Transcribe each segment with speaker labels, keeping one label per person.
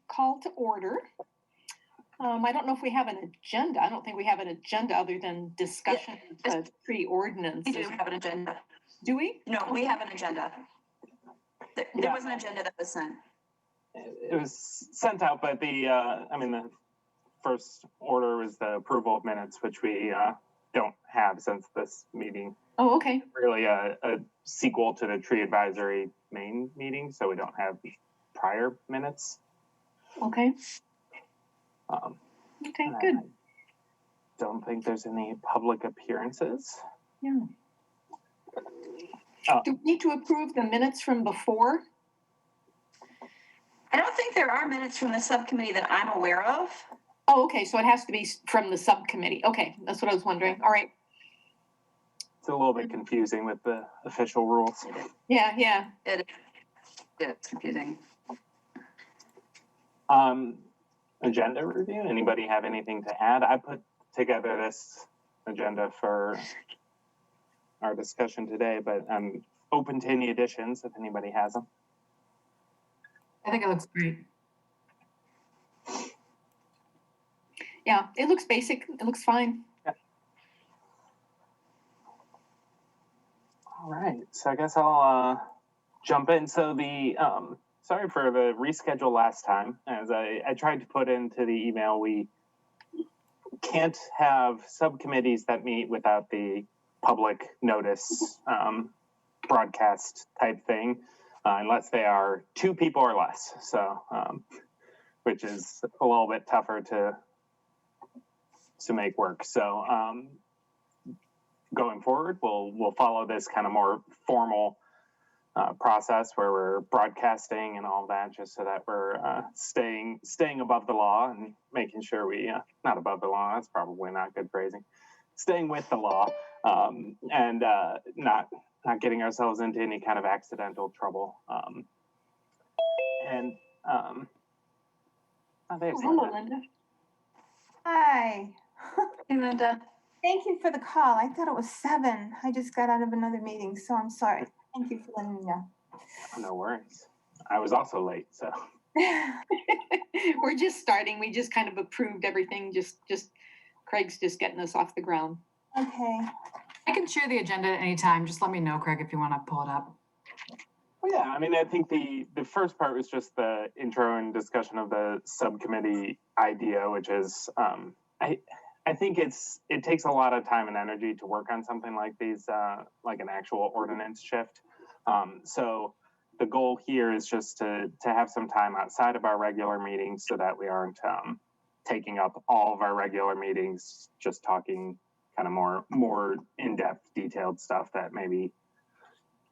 Speaker 1: Call to order. I don't know if we have an agenda. I don't think we have an agenda other than discussion of the tree ordinance.
Speaker 2: We do have an agenda.
Speaker 1: Do we?
Speaker 2: No, we have an agenda. There was an agenda that was sent.
Speaker 3: It was sent out, but the first order was the approval of minutes, which we don't have since this meeting.
Speaker 1: Oh, okay.
Speaker 3: Really a sequel to the tree advisory main meeting, so we don't have prior minutes.
Speaker 1: Okay. Okay, good.
Speaker 3: I don't think there's any public appearances.
Speaker 1: Yeah. Do we need to approve the minutes from before?
Speaker 2: I don't think there are minutes from the subcommittee that I'm aware of.
Speaker 1: Oh, okay, so it has to be from the subcommittee. Okay, that's what I was wondering. All right.
Speaker 3: It's a little bit confusing with the official rules.
Speaker 1: Yeah.
Speaker 2: It's confusing.
Speaker 3: Agenda review. Anybody have anything to add? I put together this agenda for our discussion today, but I'm open to any additions if anybody has them.
Speaker 4: I think it looks great.
Speaker 1: Yeah, it looks basic. It looks fine.
Speaker 3: Yeah. All right, so I guess I'll jump in. So sorry for the reschedule last time. As I tried to put into the email, we can't have subcommittees that meet without the public notice broadcast type thing, unless they are 2 people or less. So, which is a little bit tougher to make work. So, going forward, we'll follow this kind of more formal process where we're broadcasting and all that, just so that we're staying above the law and making sure we not above the law. That's probably not good phrasing. Staying with the law and not getting ourselves into any kind of accidental trouble.
Speaker 1: Hello, Linda.
Speaker 5: Hi.
Speaker 2: Hey, Linda.
Speaker 5: Thank you for the call. I thought it was 7. I just got out of another meeting, so I'm sorry. Thank you for letting me know.
Speaker 3: No worries. I was also late, so.
Speaker 1: We're just starting. We just kind of approved everything. Just Craig's just getting us off the ground.
Speaker 5: Okay.
Speaker 4: I can share the agenda at any time. Just let me know, Craig, if you want to pull it up.
Speaker 3: Well, yeah, I think the first part was just the intro and discussion of the subcommittee idea, which is, I think it takes a lot of time and energy to work on something like these, like an actual ordinance shift. So the goal here is just to have some time outside of our regular meetings so that we aren't taking up all of our regular meetings, just talking kind of more in-depth, detailed stuff that maybe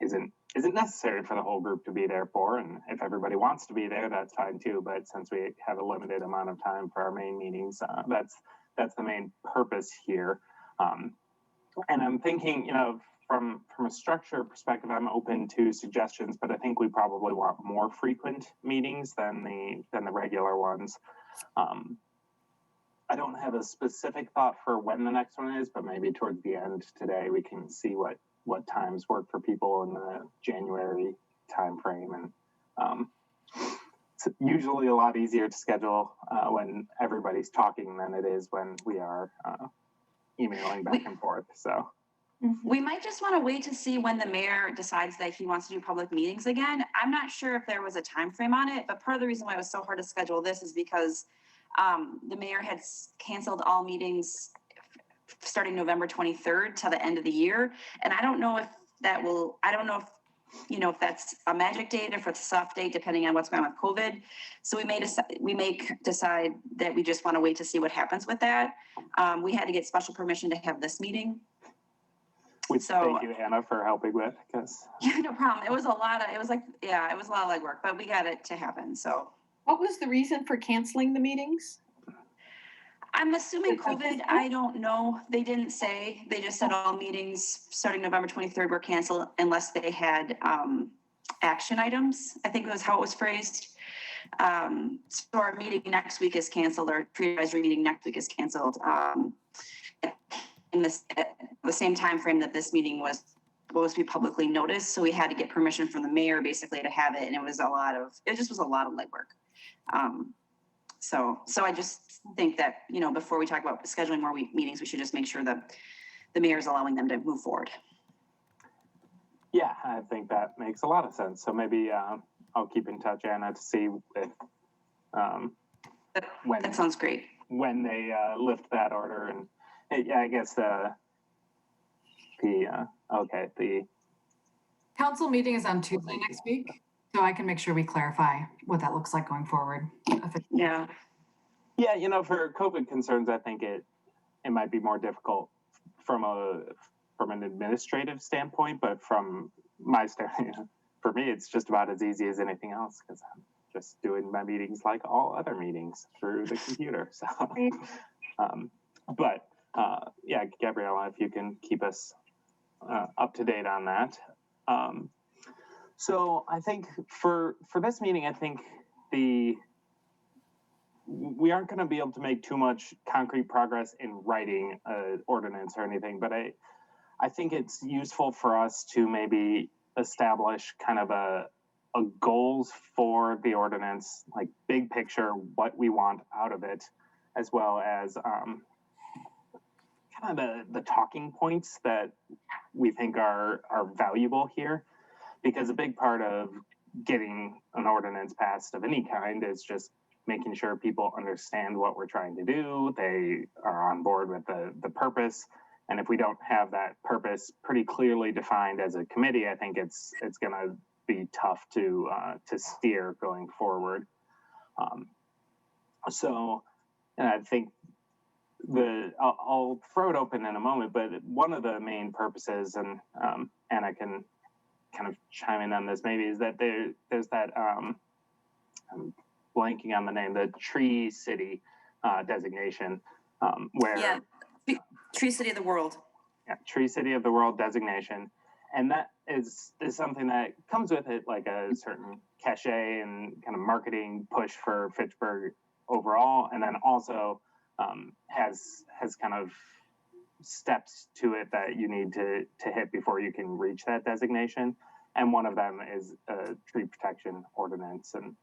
Speaker 3: isn't necessary for the whole group to be there for. And if everybody wants to be there, that's fine too. But since we have a limited amount of time for our main meetings, that's the main purpose here. And I'm thinking, from a structure perspective, I'm open to suggestions, but I think we probably want more frequent meetings than the regular ones. I don't have a specific thought for when the next one is, but maybe towards the end today we can see what times work for people in the January timeframe. And it's usually a lot easier to schedule when everybody's talking than it is when we are emailing back and forth. So
Speaker 2: we might just want to wait to see when the mayor decides that he wants to do public meetings again. I'm not sure if there was a time frame on it, but part of the reason why it was so hard to schedule this is because the mayor had canceled all meetings starting November 23rd till the end of the year. And I don't know if if that's a magic date or if it's a soft date, depending on what's going on with COVID. So we may decide that we just want to wait to see what happens with that. We had to get special permission to have this meeting.
Speaker 3: Thank you, Anna, for helping with.
Speaker 2: Yeah, no problem. It was a lot of legwork, but we got it to happen. So
Speaker 1: what was the reason for canceling the meetings?
Speaker 2: I'm assuming COVID. I don't know. They didn't say. They just said all meetings starting November 23rd were canceled unless they had action items. I think was how it was phrased. So our meeting next week is canceled. Our pre-advisory meeting next week is canceled. In the same time frame that this meeting was supposed to be publicly noticed. So we had to get permission from the mayor basically to have it. And it just was a lot of legwork. So I just think that, before we talk about scheduling more meetings, we should just make sure that the mayor is allowing them to move forward.
Speaker 3: Yeah, I think that makes a lot of sense. So maybe I'll keep in touch, Anna, to see if
Speaker 2: That sounds great.
Speaker 3: when they lift that order. And yeah, I guess the
Speaker 4: Council meeting is on Tuesday next week, so I can make sure we clarify what that looks like going forward.
Speaker 2: Yeah.
Speaker 3: Yeah, for COVID concerns, I think it might be more difficult from an administrative standpoint, but from my standpoint, for me, it's just about as easy as anything else because I'm just doing my meetings like all other meetings through the computer. So, yeah, Gabriella, if you can keep us up to date on that. So I think for this meeting, I think we aren't going to be able to make too much concrete progress in writing an ordinance or anything, but I think it's useful for us to maybe establish kind of a goals for the ordinance, like big picture, what we want out of it, as well as kind of the talking points that we think are valuable here, because a big part of getting an ordinance passed of any kind is just making sure people understand what we're trying to do. They are on board with the purpose. And if we don't have that purpose pretty clearly defined as a committee, I think it's going to be tough to steer going forward. So, and I think I'll throw it open in a moment, but one of the main purposes, and I can kind of chime in on this maybe, is that there's that I'm blanking on the name, the Tree City designation, where
Speaker 2: Tree City of the World.
Speaker 3: Yeah, Tree City of the World designation, and that is something that comes with it, like a certain cachet and kind of marketing push for Fitchburg overall, and then also has kind of steps to it that you need to hit before you can reach that designation, and one of them is a tree protection ordinance. And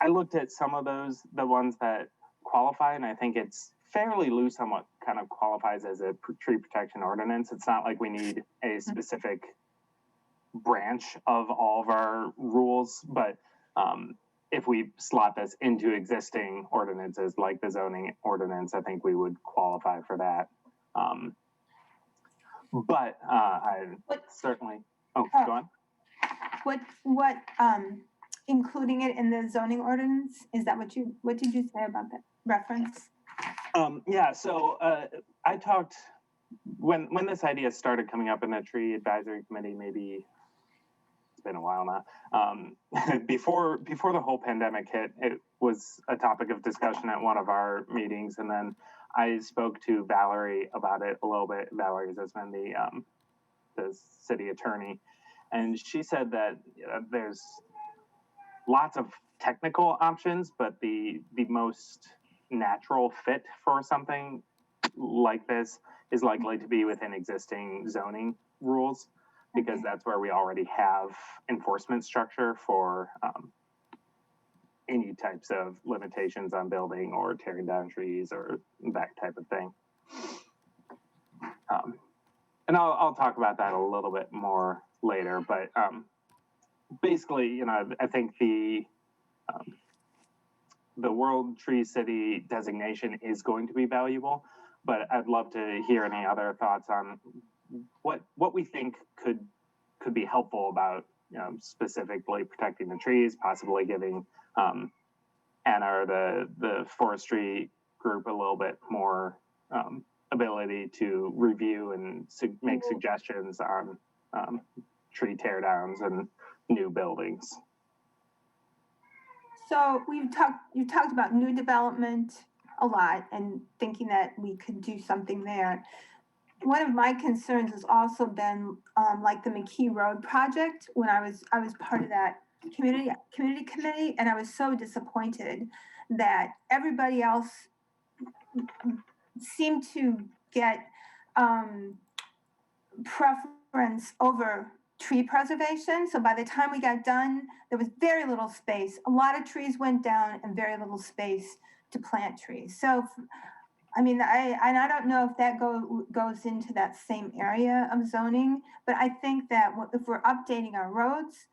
Speaker 3: I looked at some of the ones that qualify, and I think it's fairly loose on what kind of qualifies as a tree protection ordinance. It's not like we need a specific branch of all of our rules, but if we slot this into existing ordinances like the zoning ordinance, I think we would qualify for that. But I certainly, go on.
Speaker 5: What including it in the zoning ordinance, is that what did you say about that reference?
Speaker 3: Yeah, so I talked when this idea started coming up in the tree advisory committee, maybe it's been a while now. Before the whole pandemic hit, it was a topic of discussion at one of our meetings, and then I spoke to Valerie about it a little bit. Valerie Zisman, the city attorney, and she said that there's lots of technical options, but the most natural fit for something like this is likely to be within existing zoning rules, because that's where we already have enforcement structure for any types of limitations on building or tearing down trees or that type of thing. And I'll talk about that a little bit more later, but basically, I think the World Tree City designation is going to be valuable, but I'd love to hear any other thoughts on what we think could be helpful about specifically protecting the trees, possibly giving Anna or the forestry group a little bit more ability to review and make suggestions on tree teardowns and new buildings.
Speaker 5: So you talked about new development a lot and thinking that we could do something there. One of my concerns has also been like the McKee Road project, when I was part of that community committee, and I was so disappointed that everybody else seemed to get preference over tree preservation. So by the time we got done, there was very little space. A lot of trees went down and very little space to plant trees. So, I mean, I don't know if that goes into that same area of zoning, but I think that if we're updating our roads,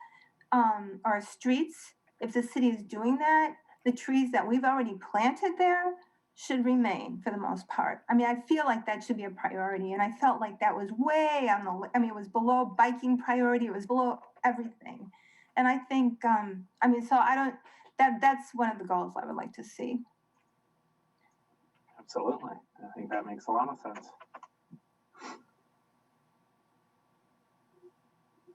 Speaker 5: our streets, if the city is doing that, the trees that we've already planted there should remain for the most part. I mean, I feel like that should be a priority, and I felt like that was way on the, I mean, it was below biking priority, it was below everything. And I think, I mean, so I don't, that's one of the goals I would like to see.
Speaker 3: Absolutely. I think that makes a lot of sense.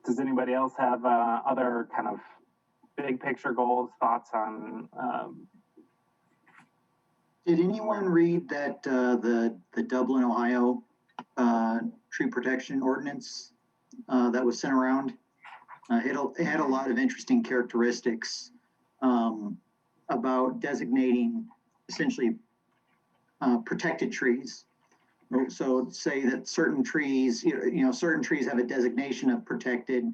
Speaker 3: Does anybody else have other kind of big picture goals, thoughts on?
Speaker 6: Did anyone read that the Dublin, Ohio tree protection ordinance that was sent around? It had a lot of interesting characteristics about designating essentially protected trees. So say that certain trees, certain trees have a designation of protected,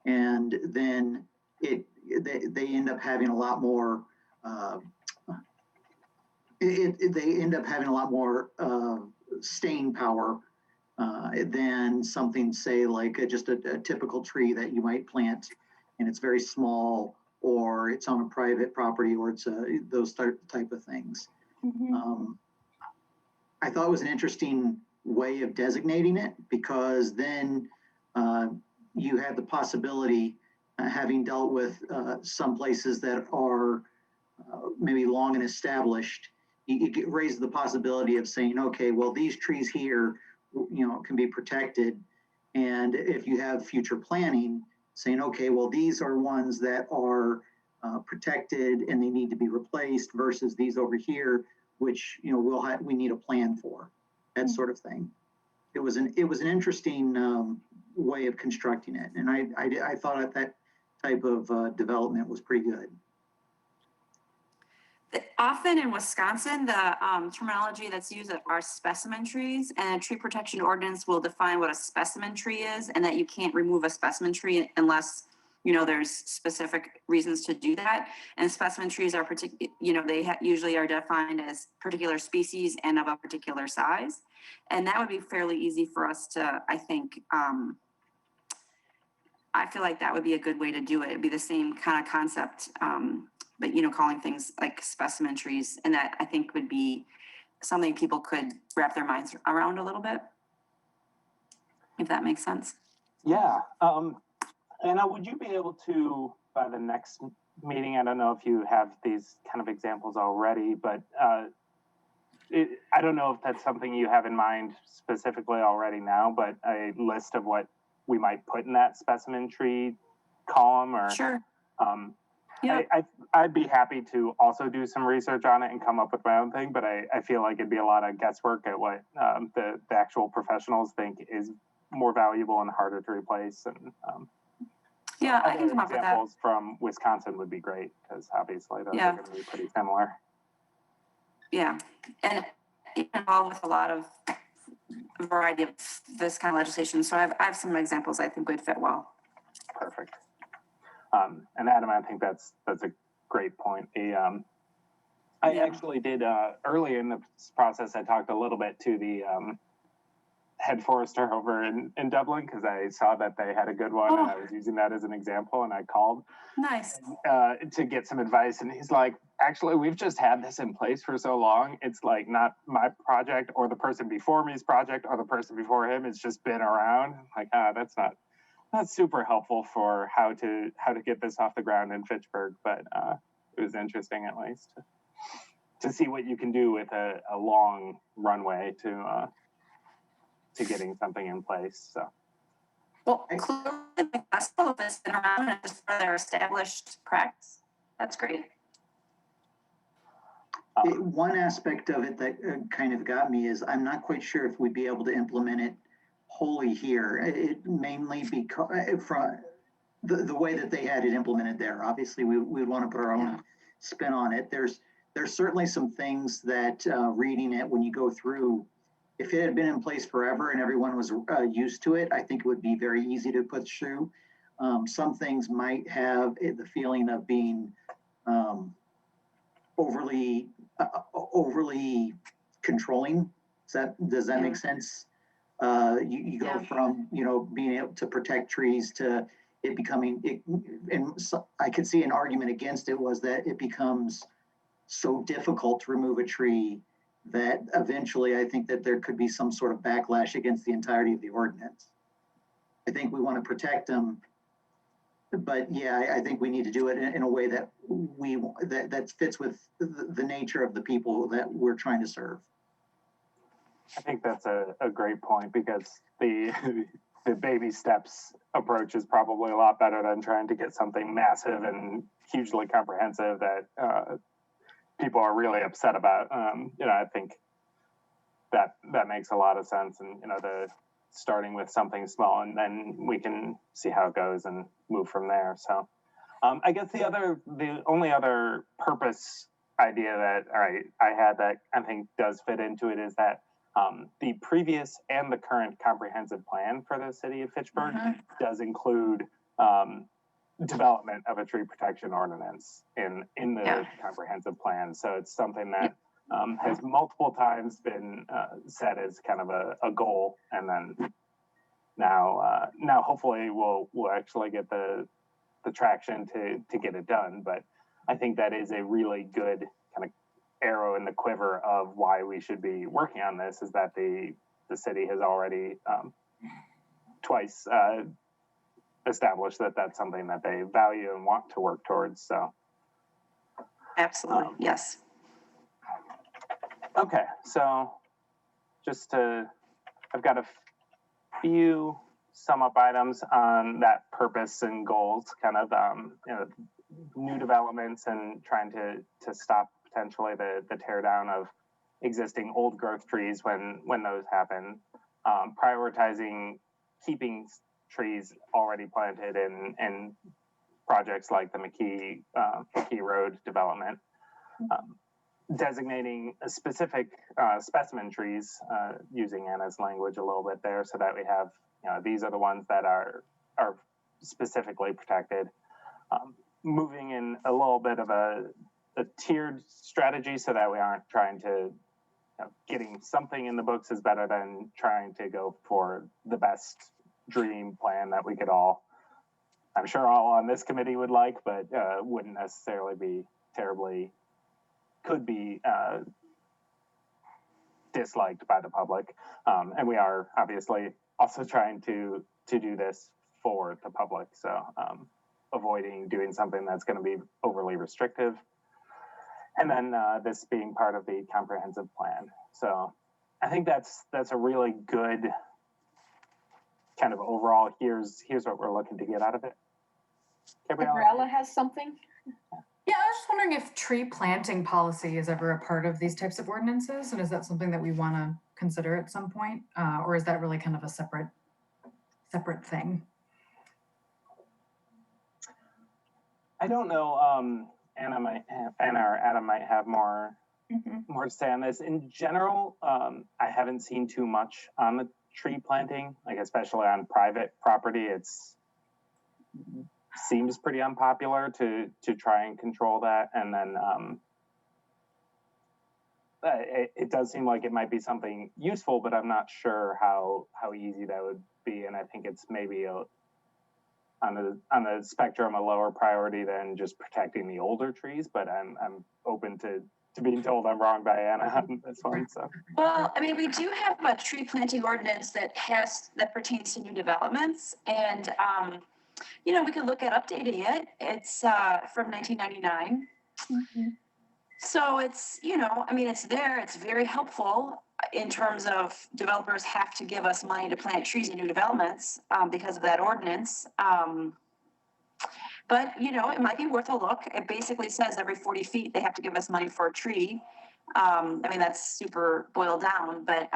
Speaker 6: and then they end up having a lot more. They end up having a lot more staying power than something, say, like just a typical tree that you might plant, and it's very small, or it's on a private property, or it's those type of things.
Speaker 5: Mm-hmm.
Speaker 6: I thought it was an interesting way of designating it, because then you had the possibility, having dealt with some places that are maybe long and established, you raise the possibility of saying, okay, well, these trees here, can be protected. And if you have future planning, saying, okay, well, these are ones that are protected and they need to be replaced, versus these over here, which we need a plan for, that sort of thing. It was an interesting way of constructing it, and I thought that type of development was pretty good.
Speaker 2: Often in Wisconsin, the terminology that's used are specimen trees, and a tree protection ordinance will define what a specimen tree is, and that you can't remove a specimen tree unless there's specific reasons to do that. And specimen trees are usually are defined as particular species and of a particular size, and that would be fairly easy for us to, I think. I feel like that would be a good way to do it. It'd be the same kind of concept. But calling things like specimen trees, and that I think would be something people could wrap their minds around a little bit, if that makes sense.
Speaker 3: Yeah. Anna, would you be able to, by the next meeting, I don't know if you have these kind of examples already, but I don't know if that's something you have in mind specifically already now, but a list of what we might put in that specimen tree column, or
Speaker 2: Sure.
Speaker 3: Yeah. I'd be happy to also do some research on it and come up with my own thing, but I feel like it'd be a lot of guesswork at what the actual professionals think is more valuable and harder to replace. And
Speaker 2: yeah, I can come up with that.
Speaker 3: Examples from Wisconsin would be great, because obviously those are going to be pretty similar.
Speaker 2: Yeah, and involved with a lot of variety of this kind of legislation. So I have some examples I think would fit well.
Speaker 3: Perfect. And Adam, I think that's a great point. I actually did early in the process. I talked a little bit to the head forester over in Dublin, because I saw that they had a good one, and I was using that as an example. And I called to get some advice, and he's like, "Actually, we've just had this in place for so long. It's like not my project or the person before me's project or the person before him. It's just been around." Like, that's not super helpful for how to get this off the ground in Fitchburg, but it was interesting at least to see what you can do with a long runway to getting something in place. So,
Speaker 2: well, clearly the gospel has been around and just for their established practice. That's great.
Speaker 6: One aspect of it that kind of got me is I'm not quite sure if we'd be able to implement it wholly here. It mainly because from the way that they had it implemented there. Obviously, we would want to put our own spin on it. There's certainly some things that reading it when you go through If it had been in place forever and everyone was used to it, I think it would be very easy to put through. Some things might have the feeling of being overly controlling. Does that make sense? You go from being able to protect trees to it becoming and so I could see an argument against it was that it becomes so difficult to remove a tree that eventually I think that there could be some sort of backlash against the entirety of the ordinance. I think we want to protect them, but yeah, I think we need to do it in a way that that fits with the nature of the people that we're trying to serve.
Speaker 3: I think that's a great point, because the baby steps approach is probably a lot better than trying to get something massive and hugely comprehensive that people are really upset about. I think that makes a lot of sense, and the starting with something small, and then we can see how it goes and move from there. So I guess the only other purpose idea that I had that I think does fit into it is that the previous and the current comprehensive plan for the city of Fitchburg does include development of a tree protection ordinance in the comprehensive plan. So it's something that has multiple times been set as kind of a goal, and then now hopefully we'll actually get the traction to get it done. But I think that is a really good kind of arrow in the quiver of why we should be working on this, is that the city has already twice established that that's something that they value and want to work towards. So
Speaker 2: Absolutely, yes.
Speaker 3: Okay, so I've got a few sum up items on that purpose and goals, kind of new developments and trying to stop potentially the tear down of existing old growth trees when those happen, prioritizing keeping trees already planted in projects like the McKee Road development, designating a specific specimen trees, using Anna's language a little bit there, so that we have, these are the ones that are specifically protected. Moving in a little bit of a tiered strategy, so that we aren't trying to, getting something in the books is better than trying to go for the best dream plan that we could all, I'm sure all on this committee would like, but wouldn't necessarily be could be disliked by the public. And we are obviously also trying to do this for the public. So avoiding doing something that's going to be overly restrictive. And then this being part of the comprehensive plan. So I think that's a really good kind of overall, here's what we're looking to get out of it.
Speaker 1: Gabriella has something?
Speaker 4: Yeah, I was just wondering if tree planting policy is ever a part of these types of ordinances, and is that something that we want to consider at some point, or is that really kind of a separate thing?
Speaker 3: I don't know. Anna or Adam might have more to say on this. In general, I haven't seen too much on the tree planting, like especially on private property. Seems pretty unpopular to try and control that, and then it does seem like it might be something useful, but I'm not sure how easy that would be, and I think it's maybe on the spectrum a lower priority than just protecting the older trees. But I'm open to being told I'm wrong by Anna on this one. So
Speaker 2: Well, I mean, we do have a tree planting ordinance that pertains to new developments, and we could look at updating it. It's from 1999. So it's, it's there. It's very helpful in terms of developers have to give us money to plant trees in new developments because of that ordinance. But, it might be worth a look. It basically says every 40 feet, they have to give us money for a tree. That's super boiled down, but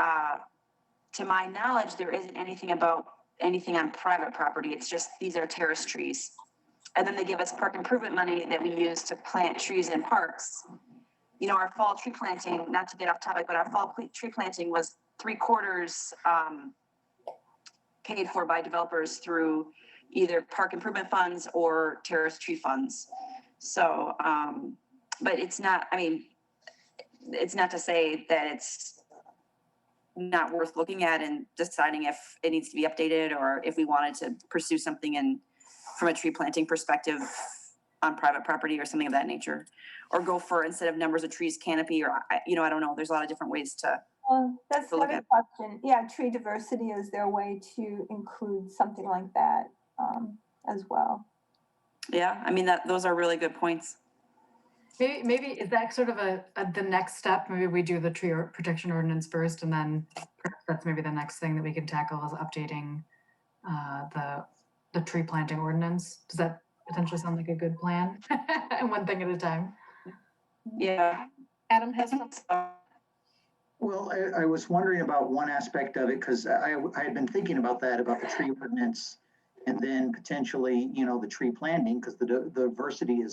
Speaker 2: to my knowledge, there isn't anything on private property. It's just, these are terrace trees. And then they give us park improvement money that we use to plant trees in parks. Our fall tree planting, not to get off topic, but our fall tree planting was 3/4 paid for by developers through either park improvement funds or terrace tree funds. So, but it's not, I mean, it's not to say that it's not worth looking at and deciding if it needs to be updated or if we wanted to pursue something in from a tree planting perspective on private property or something of that nature, or go for, instead of numbers of trees, canopy, or I don't know. There's a lot of different ways to.
Speaker 5: That's
Speaker 2: to look
Speaker 5: another
Speaker 2: at.
Speaker 5: question. Yeah, tree diversity, is there a way to include something like that as well?
Speaker 2: Yeah, I mean those are really good points.
Speaker 4: Maybe is that sort of the next step? Maybe we do the tree protection ordinance first, and then perhaps that's maybe the next thing that we can tackle is updating the tree planting ordinance. Does that potentially sound like a good plan? And one thing at a time.
Speaker 2: Yeah.
Speaker 1: Adam has something.
Speaker 6: Well, I was wondering about one aspect of it because I had been thinking about that, about the tree ordinance, and then potentially, the tree planting, because the diversity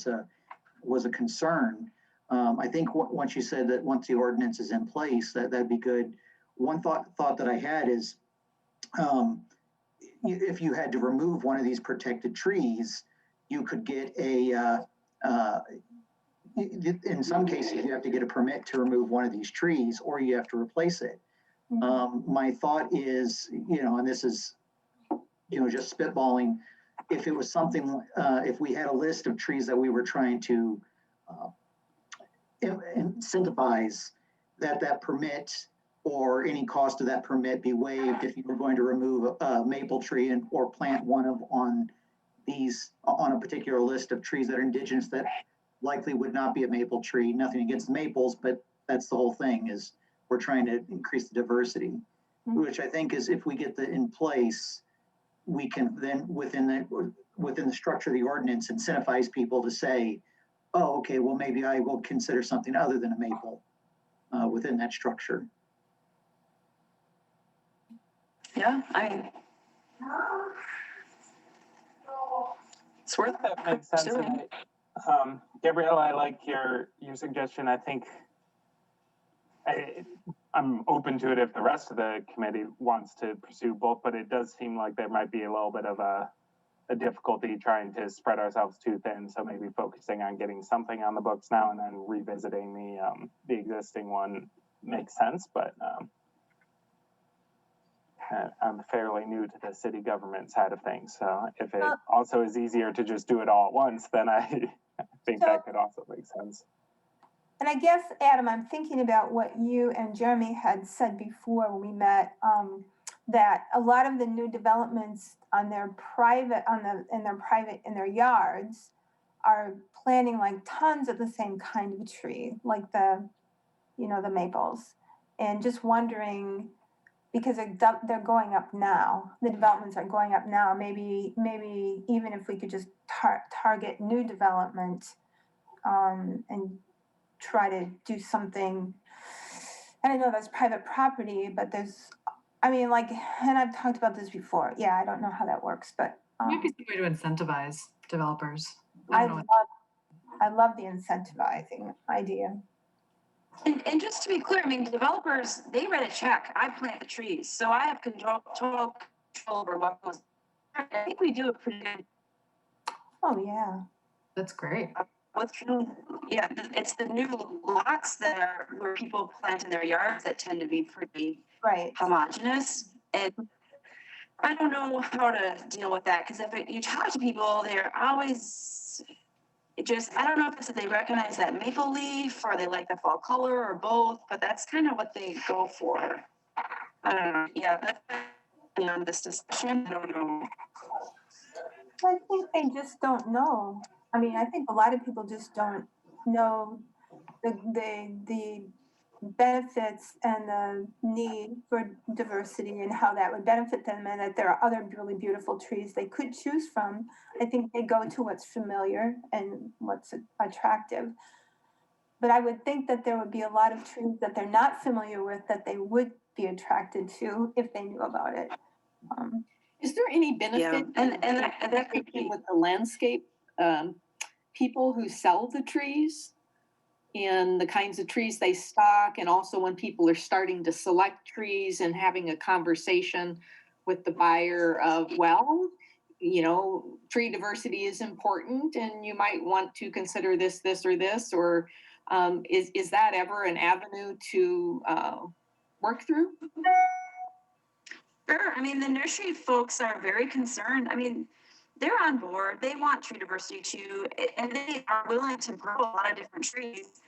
Speaker 6: was a concern. I think once you said that once the ordinance is in place, that'd be good. One thought that I had is, if you had to remove one of these protected trees, you could get in some cases, you have to get a permit to remove one of these trees, or you have to replace it. My thought is, and this is, just spitballing, if it was something, if we had a list of trees that we were trying to incentivize, that permit or any cost of that permit be waived if you were going to remove a maple tree or plant one on a particular list of trees that are indigenous that likely would not be a maple tree. Nothing against maples, but that's the whole thing, is we're trying to increase the diversity, which I think is, if we get that in place, we can then within the structure of the ordinance incentivize people to say, oh, okay, well, maybe I will consider something other than a maple within that structure.
Speaker 2: Yeah, I mean, it's worth
Speaker 3: That makes sense.
Speaker 2: pursuing.
Speaker 3: And Gabrielle, I like your suggestion. I think I'm open to it if the rest of the committee wants to pursue both, but it does seem like there might be a little bit of a difficulty trying to spread ourselves too thin. So maybe focusing on getting something on the books now and then revisiting the existing one makes sense. But I'm fairly new to the city government side of things. So if it also is easier to just do it all at once, then I think that could also make sense.
Speaker 5: And I guess, Adam, I'm thinking about what you and Jeremy had said before when we met, that a lot of the new developments in their yards are planting like tons of the same kind of tree, like the maples, and just wondering, because they're going up now, the developments are going up now. Maybe even if we could just target new development and try to do something. And I know that's private property, but and I've talked about this before. Yeah, I don't know how that works, but
Speaker 4: Might be some way to incentivize developers.
Speaker 5: I love the incentivizing idea.
Speaker 2: And just to be clear, I mean, developers, they write a check. I plant the trees, so I have total control over what goes. I think we do a pretty good.
Speaker 5: Oh yeah,
Speaker 4: That's great.
Speaker 2: Yeah, it's the new lots where people plant in their yards that tend to be pretty homogeneous. And I don't know how to deal with that, because if you talk to people, they're always I don't know if it's that they recognize that maple leaf or they like the fall color or both, but that's kind of what they go for. I don't know. Yeah, that's beyond this discussion. I don't know.
Speaker 5: I think they just don't know. I mean, I think a lot of people just don't know the benefits and the need for diversity and how that would benefit them, and that there are other really beautiful trees they could choose from. I think they go to what's familiar and what's attractive. But I would think that there would be a lot of trees that they're not familiar with that they would be attracted to if they knew about it.
Speaker 1: Is there any benefit
Speaker 2: and that could be
Speaker 1: with the landscape people who sell the trees? in the kinds of trees they stock, and also when people are starting to select trees and having a conversation with the buyer of, well, tree diversity is important and you might want to consider this, or this, or is that ever an avenue to work through?
Speaker 2: Sure. I mean, the nursery folks are very concerned. I mean, they're on board. They want tree diversity too, and they are willing to grow a lot of different trees.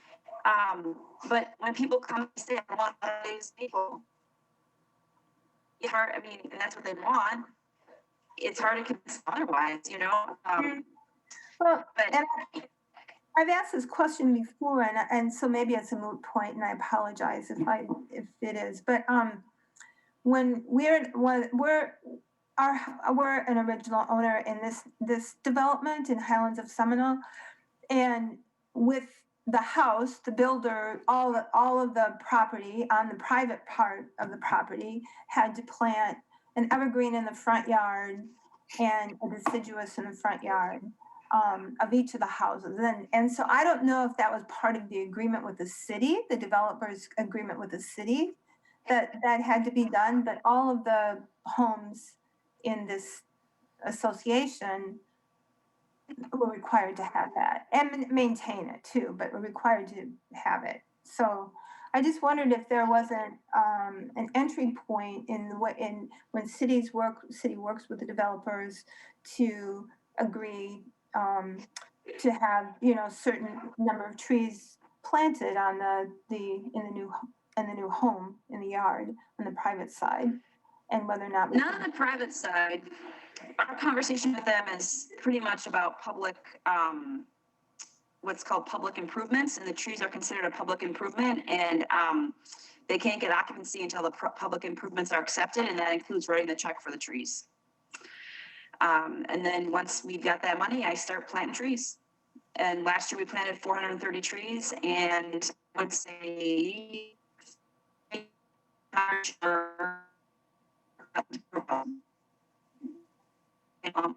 Speaker 2: But when people come and say, I want these people, it's hard. I mean, and that's what they want. It's hard to convince otherwise,
Speaker 5: Well,
Speaker 2: but
Speaker 5: and I've asked this question before, and so maybe it's a moot point, and I apologize if it is. But when we're an original owner in this development in Highlands of Seminole, and with the house, the builder, all of the property on the private part of the property had to plant an evergreen in the front yard and a deciduous in the front yard of each of the houses. And so I don't know if that was part of the agreement with the city, the developer's agreement with the city, that had to be done, but all of the homes in this association were required to have that and maintain it too, but were required to have it. So I just wondered if there wasn't an entry point when city works with the developers to agree to have certain number of trees planted on in the new home in the yard on the private side, and whether or not
Speaker 2: not on the private side. Our conversation with them is pretty much about public, what's called public improvements, and the trees are considered a public improvement, and they can't get occupancy until the public improvements are accepted, and that includes writing the check for the trees. And then once we've got that money, I start planting trees. And last year we planted 430 trees, and I would say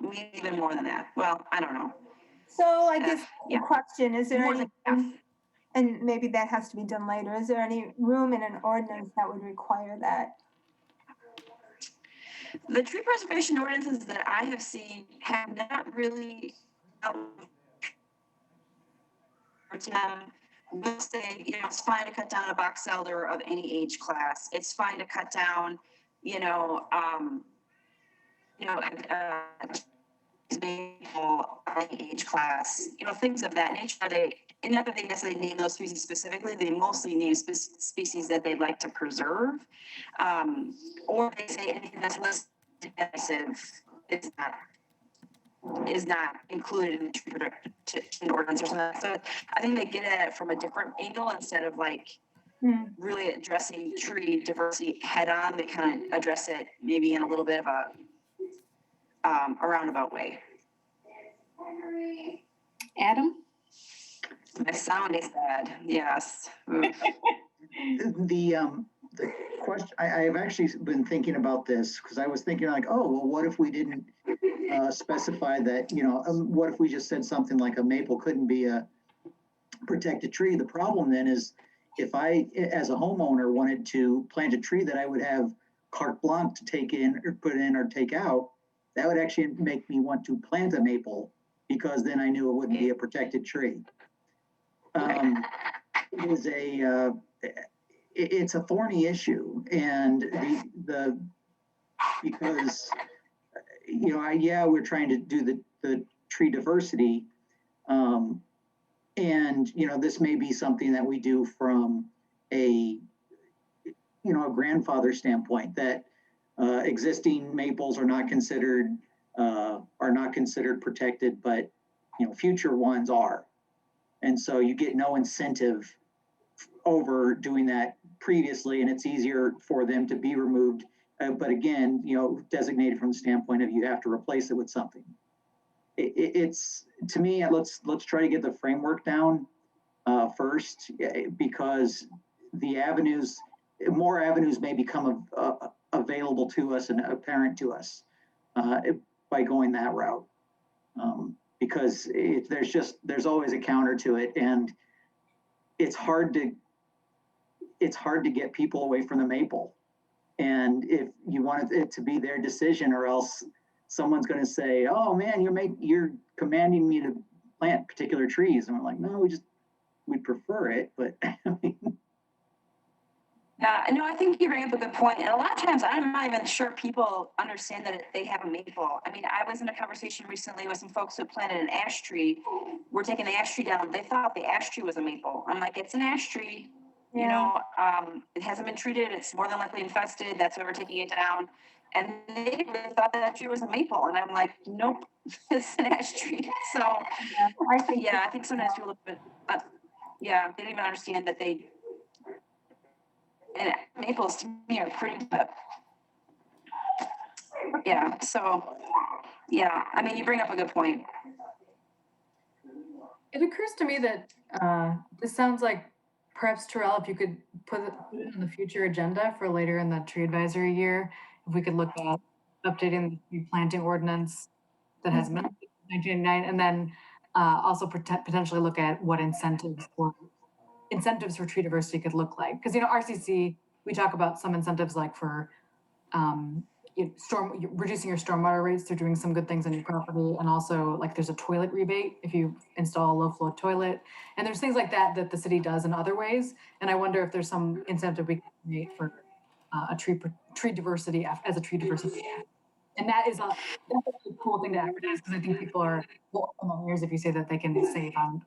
Speaker 2: maybe even more than that. Well, I don't know.
Speaker 5: So I guess the question is, there
Speaker 2: More
Speaker 5: any
Speaker 2: than half.
Speaker 5: and maybe that has to be done later, is there any room in an ordinance that would require that?
Speaker 2: The tree preservation ordinances that I have seen have not really will say, it's fine to cut down a box elder of any age class. It's fine to cut down, any age class, things of that nature. And not that they necessarily name those species specifically, they mostly name species that they'd like to preserve. Or they say anything that's less invasive is not included in the tree protection ordinance or something. So I think they get at it from a different angle instead of really addressing tree diversity head on. They kind of address it maybe in a little bit of a roundabout way.
Speaker 1: Adam?
Speaker 2: My sound is bad. Yes.
Speaker 6: The question, I've actually been thinking about this because I was thinking well, what if we didn't specify that, what if we just said something like a maple couldn't be a protected tree? The problem then is if I, as a homeowner, wanted to plant a tree that I would have carte blanche to take in or put in or take out, that would actually make me want to plant a maple because then I knew it wouldn't be a protected tree. It's a thorny issue, and because we're trying to do the tree diversity, and this may be something that we do from a grandfather standpoint, that existing maples are not considered protected, but future ones are, and so you get no incentive over doing that previously, and it's easier for them to be removed. But again, designated from the standpoint of you have to replace it with something. It's to me, let's try to get the framework down first, because more avenues may become available to us and apparent to us by going that route. Because there's always a counter to it, and it's hard to get people away from the maple. And if you want it to be their decision, or else someone's going to say, "Oh man, you're commanding me to plant particular trees," and we're like, "No, we'd prefer it," but I mean,
Speaker 2: Yeah, no, I think you bring up a good point. And a lot of times I'm not even sure people understand that they have a maple. I mean, I was in a conversation recently with some folks who planted an ash tree. We're taking the ash tree down. They thought the ash tree was a maple. I'm like, it's an ash tree. You know, it hasn't been treated. It's more than likely infested. That's why we're taking it down. And they really thought that tree was a maple. And I'm like, nope, it's an ash tree. So, I think sometimes people look a bit, they don't even understand that and maples to me are pretty, but I mean, you bring up a good point.
Speaker 4: It occurs to me that this sounds like perhaps Terrell, if you could put it on the future agenda for later in the tree advisory year, if we could look at updating the tree planting ordinance that has been 1999, and then also potentially look at what incentives for tree diversity could look like. Because, RCC, we talk about some incentives like for reducing your stormwater rates through doing some good things on your property. And also like there's a toilet rebate if you install a low flow toilet. And there's things like that the city does in other ways. And I wonder if there's some incentive we can create for a tree diversity as a tree diversity act. And that's a cool thing to advertise, because I think people are among ears if you say that they can save on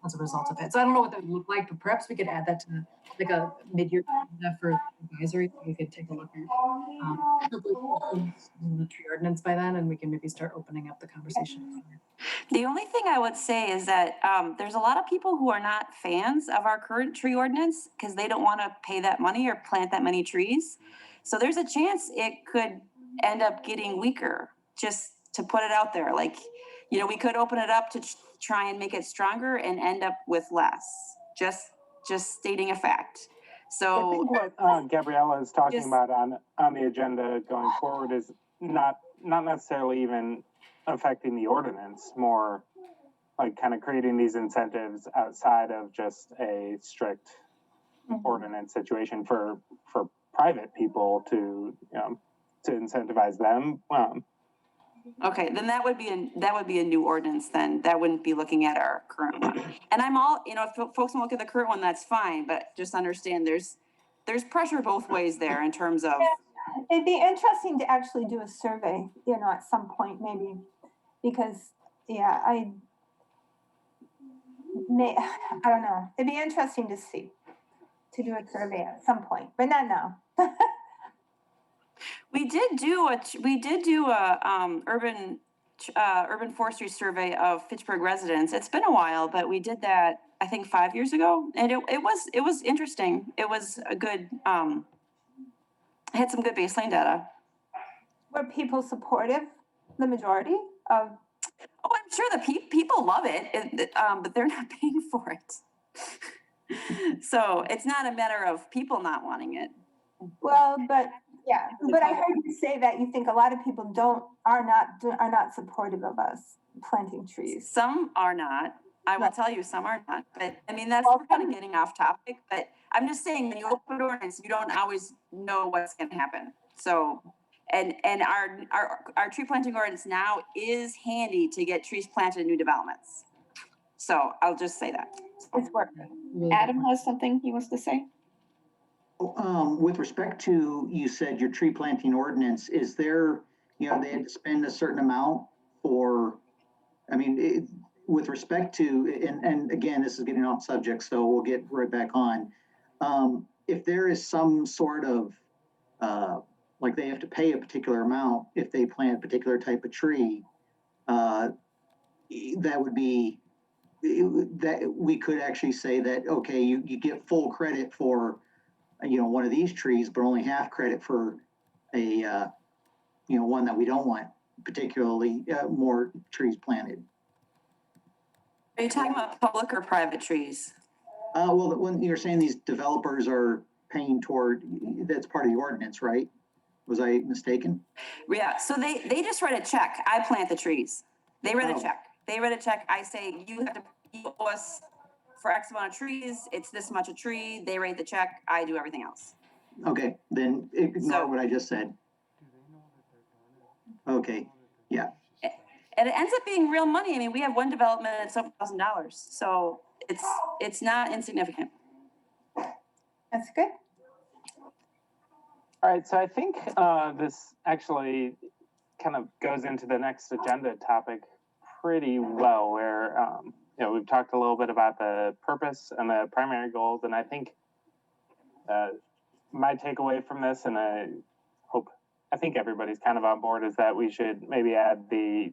Speaker 4: as a result of it. So I don't know what that would look like, but perhaps we could add that to like a mid-year agenda for advisory. We could take a look at the tree ordinance by then, and we can maybe start opening up the conversation.
Speaker 2: The only thing I would say is that there's a lot of people who are not fans of our current tree ordinance because they don't want to pay that money or plant that many trees. So there's a chance it could end up getting weaker, just to put it out there. Like, we could open it up to try and make it stronger and end up with less. Just stating a fact. So
Speaker 3: I think what Gabriella is talking about on the agenda going forward is not necessarily even affecting the ordinance, more like kind of creating these incentives outside of just a strict ordinance situation for private people to incentivize them.
Speaker 2: Okay, then that would be a new ordinance. Then that wouldn't be looking at our current one. And I'm all, if folks want to look at the current one, that's fine. But just understand there's pressure both ways there in terms of.
Speaker 5: It'd be interesting to actually do a survey, at some point maybe, because I don't know. It'd be interesting to do a survey at some point, but not now.
Speaker 2: We did do a urban forestry survey of Fitchburg residents. It's been a while, but we did that I think 5 years ago, and it was interesting. It was a good it had some good baseline data.
Speaker 5: Were people supportive? The majority of?
Speaker 2: Oh, I'm sure the people love it, but they're not paying for it. So it's not a matter of people not wanting it.
Speaker 5: Well, but I heard you say that you think a lot of people are not supportive of us planting trees.
Speaker 2: Some are not. I will tell you, some are not. But I mean, we're kind of getting off topic. But I'm just saying, when you open ordinance, you don't always know what's going to happen. So, and our tree planting ordinance now is handy to get trees planted in new developments. So I'll just say that.
Speaker 5: It's working.
Speaker 1: Adam has something he wants to say.
Speaker 6: With respect to, you said your tree planting ordinance, is there, they had to spend a certain amount for, with respect to, and again, this is getting off subject, so we'll get right back on. If there is some sort of, like they have to pay a particular amount if they plant a particular type of tree, that would be, that we could actually say that, okay, you get full credit for, one of these trees, but only half credit for a, one that we don't want, particularly more trees planted.
Speaker 2: Are you talking about public or private trees?
Speaker 6: Well, when you're saying these developers are paying toward, that's part of the ordinance, right? Was I mistaken?
Speaker 2: Yeah, so they just write a check. I plant the trees. They write a check. I say, you owe us for X amount of trees, it's this much a tree, they write the check, I do everything else.
Speaker 6: Okay, then ignore
Speaker 2: So-
Speaker 6: what I just said. Okay, yeah,
Speaker 2: And it ends up being real money. I mean, we have one development at $7,000, so it's not insignificant.
Speaker 5: That's good.
Speaker 3: All right, so I think this actually kind of goes into the next agenda topic pretty well, where we've talked a little bit about the purpose and the primary goals, and I think my takeaway from this, and I think everybody's kind of on board, is that we should maybe add the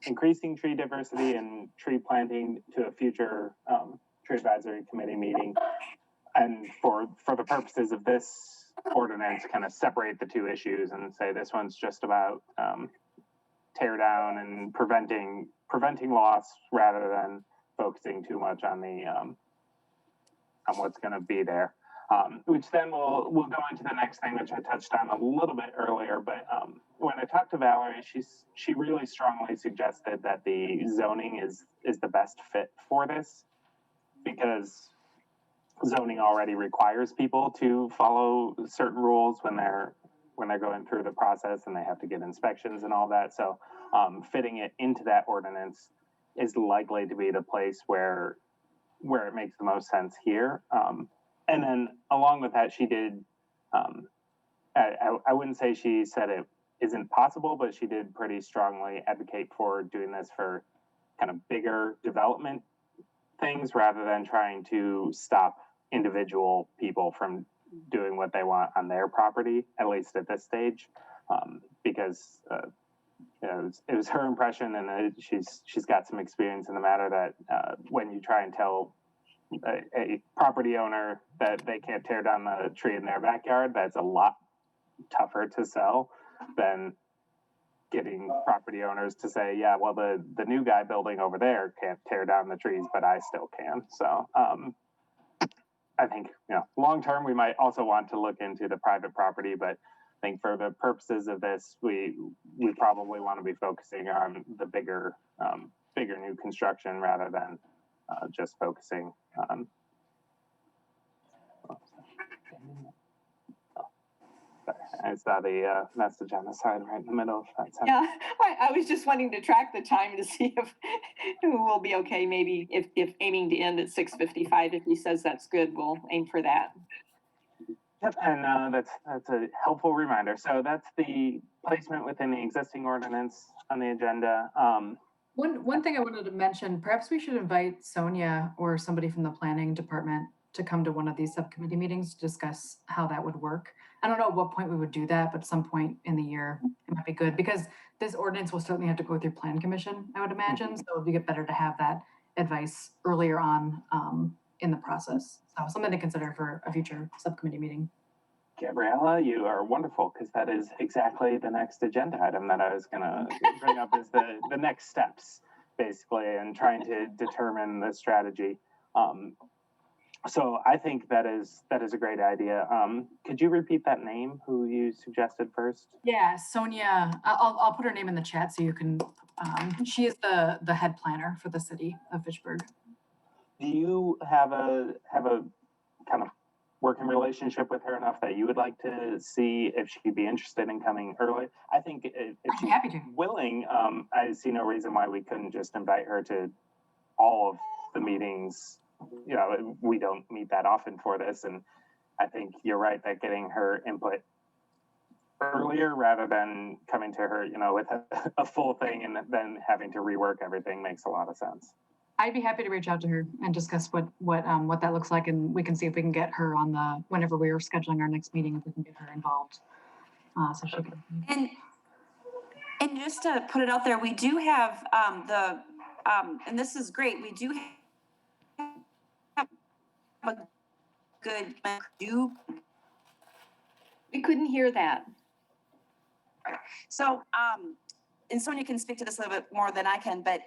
Speaker 3: increasing tree diversity and tree planting to a future tree advisory committee meeting, and for the purposes of this ordinance, kind of separate the two issues and say this one's just about tear down and preventing loss rather than focusing too much on the on what's going to be there. Which then we'll go into the next thing, which I touched on a little bit earlier. But when I talked to Valerie, she really strongly suggested that the zoning is the best fit for this, because zoning already requires people to follow certain rules when they're going through the process, and they have to get inspections and all that. So fitting it into that ordinance is likely to be the place where it makes the most sense here. And then along with that, she did, I wouldn't say she said it isn't possible, but she did pretty strongly advocate for doing this for kind of bigger development things rather than trying to stop individual people from doing what they want on their property, at least at this stage, because it was her impression, and she's got some experience in the matter, that when you try and tell a property owner that they can't tear down the tree in their backyard, that's a lot tougher to sell than getting property owners to say, yeah, well, the new guy building over there can't tear down the trees, but I still can. So I think, long term, we might also want to look into the private property, but I think for the purposes of this, we probably want to be focusing on the bigger new construction rather than just focusing on. I saw the message on the side right in the middle of that sentence.
Speaker 1: Yeah, I was just wanting to track the time to see if we'll be okay. Maybe if aiming to end at 6:55, if he says that's good, we'll aim for that.
Speaker 3: Yep, and that's a helpful reminder. So that's the placement within the existing ordinance on the agenda.
Speaker 4: One thing I wanted to mention, perhaps we should invite Sonia or somebody from the planning department to come to one of these subcommittee meetings to discuss how that would work. I don't know at what point we would do that, but at some point in the year, it might be good, because this ordinance will certainly have to go through Plan Commission, I would imagine. So it would be better to have that advice earlier on in the process. So something to consider for a future subcommittee meeting.
Speaker 3: Gabriella, you are wonderful, because that is exactly the next agenda item that I was going to bring up, is the next steps, basically, and trying to determine the strategy. So I think that is a great idea. Could you repeat that name, who you suggested first?
Speaker 4: Yeah, Sonia, I'll put her name in the chat so you can, she is the head planner for the city of Fitchburg.
Speaker 3: Do you have a kind of working relationship with her enough that you would like to see if she'd be interested in coming early? I think if she's
Speaker 4: happy to.
Speaker 3: willing, I see no reason why we couldn't just invite her to all of the meetings. We don't meet that often for this, and I think you're right that getting her input earlier rather than coming to her, with a full thing and then having to rework everything makes a lot of sense.
Speaker 4: I'd be happy to reach out to her and discuss what that looks like, and we can see if we can get her on whenever we are scheduling our next meeting, if we can get her involved. So she can.
Speaker 2: And just to put it out there, we do have and this is great. We do have a good
Speaker 1: We couldn't hear that.
Speaker 2: So, and Sonia can speak to this a little bit more than I can, but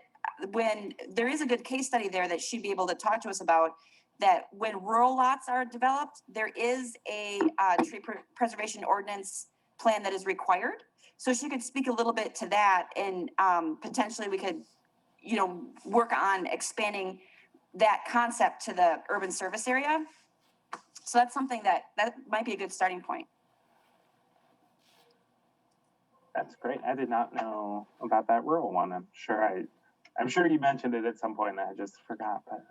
Speaker 2: when there is a good case study there that she'd be able to talk to us about, that when rural lots are developed, there is a tree preservation ordinance plan that is required. So she could speak a little bit to that, and potentially we could, work on expanding that concept to the urban service area. So that's something that might be a good starting point.
Speaker 3: That's great. I did not know about that rural one. I'm sure you mentioned it at some point and I just forgot, but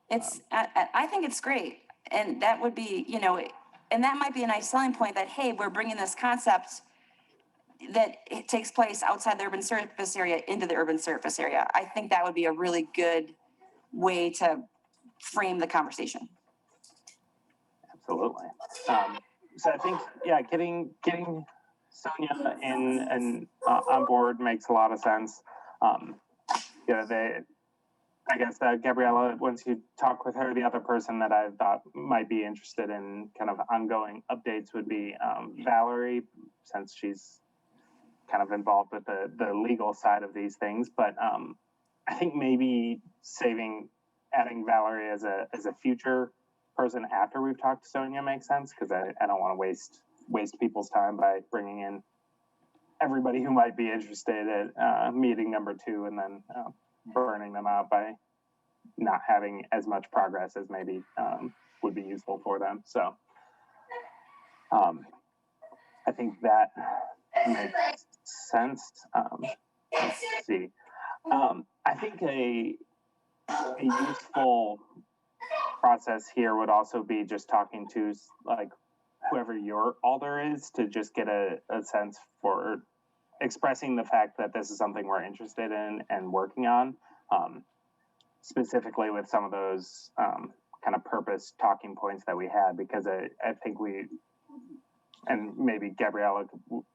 Speaker 3: that's,
Speaker 2: I think it's great. And that would be, and that might be a nice selling point that, hey, we're bringing this concept that it takes place outside the urban service area into the urban service area. I think that would be a really good way to frame the conversation.
Speaker 3: absolutely. So I think, yeah, getting Sonia in and on board makes a lot of sense. I guess Gabriella, once you talk with her, the other person that I thought might be interested in kind of ongoing updates would be Valerie, since she's kind of involved with the legal side of these things. But I think maybe adding Valerie as a future person after we've talked to Sonia makes sense, because I don't want to waste people's time by bringing in everybody who might be interested at meeting number 2 and then burning them out by not having as much progress as maybe would be useful for them. So I think that makes sense. Let's see. I think a useful process here would also be just talking to like whoever your alder is to just get a sense for expressing the fact that this is something we're interested in and working on, specifically with some of those kind of purpose talking points that we had, because I think and maybe Gabriella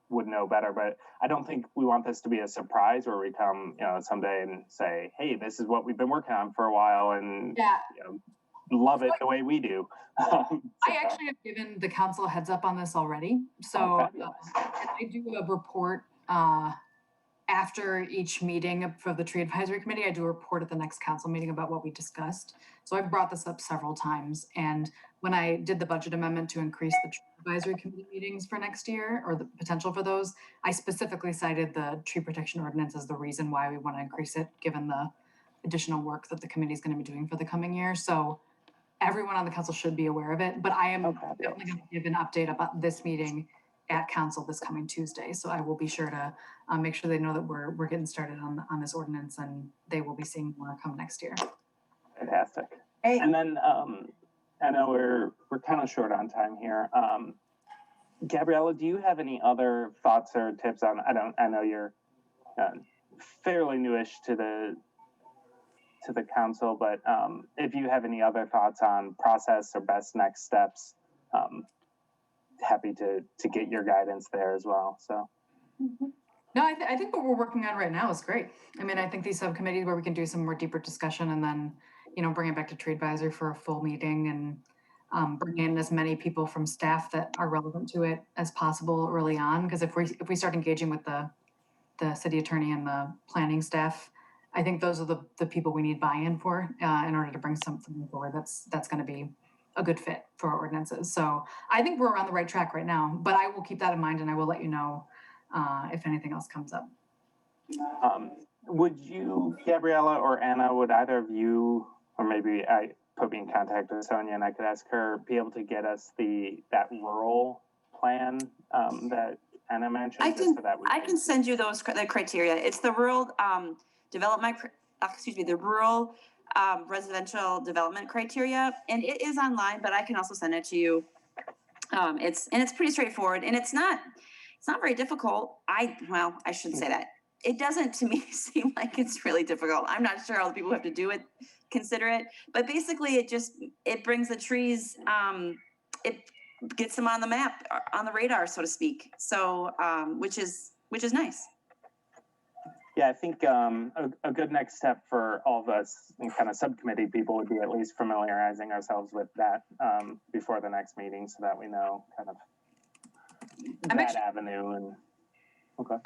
Speaker 3: would know better, but I don't think we want this to be a surprise where we come, someday and say, hey, this is what we've been working on for a while and love it the way we do.
Speaker 4: I actually have given the council a heads up on this already. So I do a report after each meeting for the tree advisory committee. I do a report at the next council meeting about what we discussed. So I've brought this up several times. And when I did the budget amendment to increase the tree advisory committee meetings for next year, or the potential for those, I specifically cited the tree protection ordinance as the reason why we want to increase it, given the additional work that the committee is going to be doing for the coming year. So everyone on the council should be aware of it, but I am definitely going to give an update about this meeting at council this coming Tuesday. So I will be sure to make sure they know that we're getting started on this ordinance, and they will be seeing more come next year.
Speaker 3: Fantastic. Hey. And then I know we're kind of short on time here. Gabriella, do you have any other thoughts or tips on? I know you're fairly newish to the council, but if you have any other thoughts on process or best next steps, happy to get your guidance there as well. So.
Speaker 4: No, I think what we're working on right now is great. I mean, I think these subcommittees where we can do some more deeper discussion and then, bring it back to tree advisor for a full meeting and bring in as many people from staff that are relevant to it as possible early on. Because if we start engaging with the city attorney and the planning staff, I think those are the people we need buy-in for in order to bring something forward that's going to be a good fit for our ordinances. So I think we're on the right track right now, but I will keep that in mind and I will let you know if anything else comes up.
Speaker 3: Would you, Gabriella or Anna, would either of you, or maybe I put me in contact with Sonia and I could ask her, be able to get us that rural plan that Anna mentioned?
Speaker 2: I can send you the criteria. It's the rural the rural residential development criteria, and it is online, but I can also send it to you. It's pretty straightforward, and it's not very difficult. I shouldn't say that. It doesn't to me seem like it's really difficult. I'm not sure all the people who have to do it consider it, but basically it brings the trees, it gets them on the map, on the radar, so to speak. So, which is nice.
Speaker 3: Yeah, I think a good next step for all of us and kind of subcommittee people would be at least familiarizing ourselves with that before the next meeting, so that we know kind of avenue. And okay.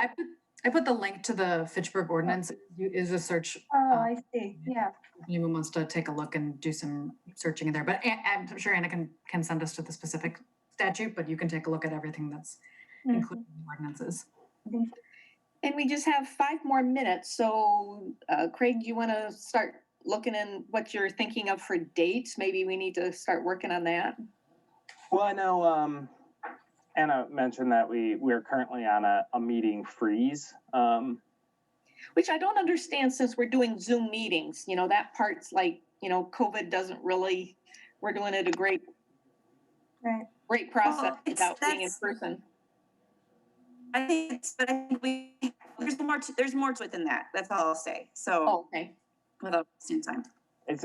Speaker 4: I put the link to the Fitchburg ordinance. Is a search.
Speaker 5: Oh, I see. Yeah.
Speaker 4: If anyone wants to take a look and do some searching in there, but I'm sure Anna can send us to the specific statute, but you can take a look at everything that's included in the ordinances.
Speaker 1: And we just have 5 more minutes. So Craig, do you want to start looking in what you're thinking of for dates? Maybe we need to start working on that.
Speaker 3: Well, I know Anna mentioned that we're currently on a meeting freeze.
Speaker 1: Which I don't understand since we're doing Zoom meetings. You know, that part's like, you know, COVID doesn't really, we're doing it a great process
Speaker 2: Well,
Speaker 1: without being in
Speaker 2: that's-
Speaker 1: person.
Speaker 2: I think but I think there's more to it than that. That's all I'll say. So
Speaker 1: Oh, okay.
Speaker 2: without wasting time.
Speaker 3: That's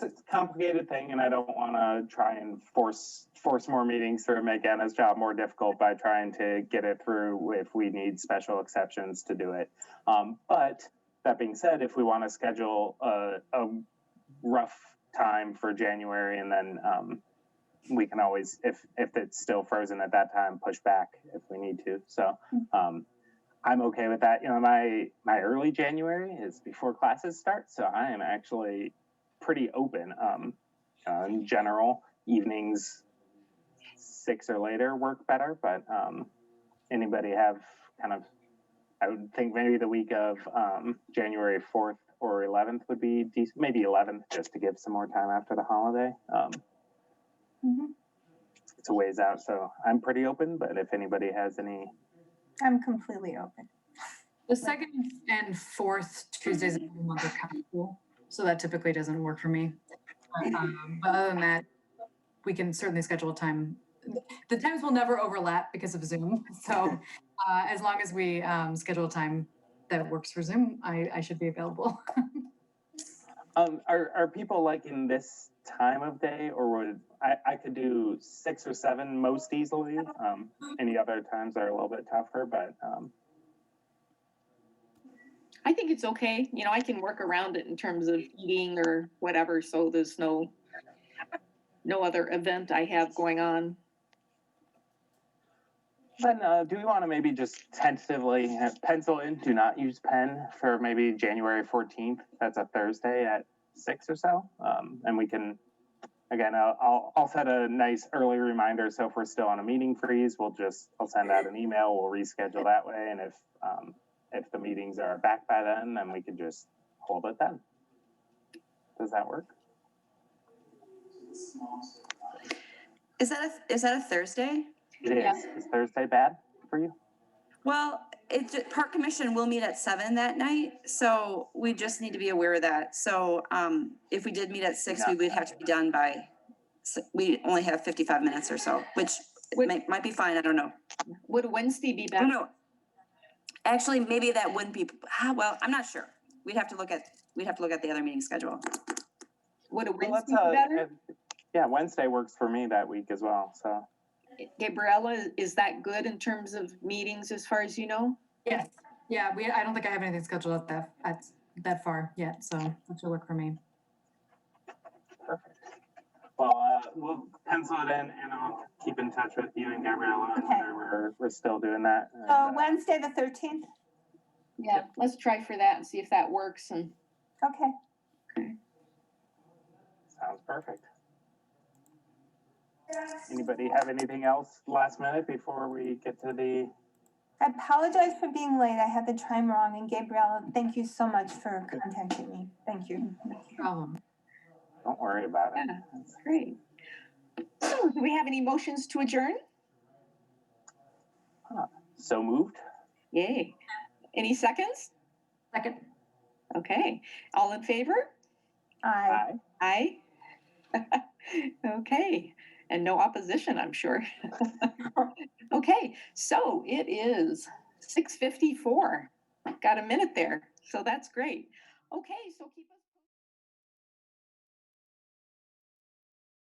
Speaker 3: a complicated thing, and I don't want to try and force more meetings through and make Anna's job more difficult by trying to get it through if we need special exceptions to do it. But that being said, if we want to schedule a rough time for January, and then we can always, if it's still frozen at that time, push back if we need to. So I'm okay with that. You know, my early January is before classes start, so I am actually pretty open. In general, evenings 6 or later work better, but anybody have kind of, I would think maybe the week of January 4th or 11th would be decent, maybe 11th, just to give some more time after the holiday. It's a ways out, so I'm pretty open, but if anybody has any.
Speaker 5: I'm completely open.
Speaker 4: The second and fourth Tuesdays of the month are kind of cool, so that typically doesn't work for me. But other than that, we can certainly schedule a time. The times will never overlap because of Zoom, so as long as we schedule a time that works for Zoom, I should be available.
Speaker 3: Are people liking this time of day, or would I could do 6 or 7 most easily? Any other times are a little bit tougher, but
Speaker 1: I think it's okay. You know, I can work around it in terms of eating or whatever, so there's no other event I have going on.
Speaker 3: then do we want to maybe just tentatively pencil in, do not use pen for maybe January 14th? That's a Thursday at 6 or so, and we can. Again, I'll set a nice early reminder. So if we're still on a meeting freeze, I'll send out an email. We'll reschedule that way. And if the meetings are back by then we can just hold it then. Does that work?
Speaker 2: Is that a Thursday?
Speaker 3: It is.
Speaker 1: Yeah.
Speaker 3: Is Thursday bad for you?
Speaker 2: Well, Park Commission will meet at 7 that night, so we just need to be aware of that. So if we did meet at 6, we would have to be done by. We only have 55 minutes or so, which might be fine. I don't know.
Speaker 1: Would Wednesday be
Speaker 2: I
Speaker 1: better?
Speaker 2: don't know. Actually, maybe that wouldn't be. Well, I'm not sure. We'd have to look at the other meeting schedule.
Speaker 1: Would a
Speaker 3: Well,
Speaker 1: Wednesday be better?
Speaker 3: yeah, Wednesday works for me that week as well. So
Speaker 1: Gabriella, is that good in terms of meetings as far as you know?
Speaker 4: Yes. Yeah, I don't think I have anything scheduled at that far yet, so that should work for me.
Speaker 3: perfect. Well, we'll pencil it in, and I'll keep in touch with you and Gabriella on
Speaker 5: Okay.
Speaker 3: whether we're still doing that.
Speaker 5: So Wednesday, the 13th?
Speaker 1: Yeah, let's try for that and see if that works. And
Speaker 5: Okay.
Speaker 3: Sounds perfect. Anybody have anything else last minute before we get to the?
Speaker 5: I apologize for being late. I had the time wrong. And Gabriella, thank you so much for contacting me. Thank you.
Speaker 4: No problem.
Speaker 3: Don't worry about it.
Speaker 1: yeah, that's great. So, do we have any motions to adjourn?
Speaker 3: So moved.
Speaker 1: Yay. Any seconds?
Speaker 4: Second.
Speaker 1: Okay. All in favor?
Speaker 5: Aye.
Speaker 3: Aye.
Speaker 1: Aye. Okay. And no opposition, I'm sure. Okay. So it is 6:54. Got a minute there. So that's great. Okay. So keep us.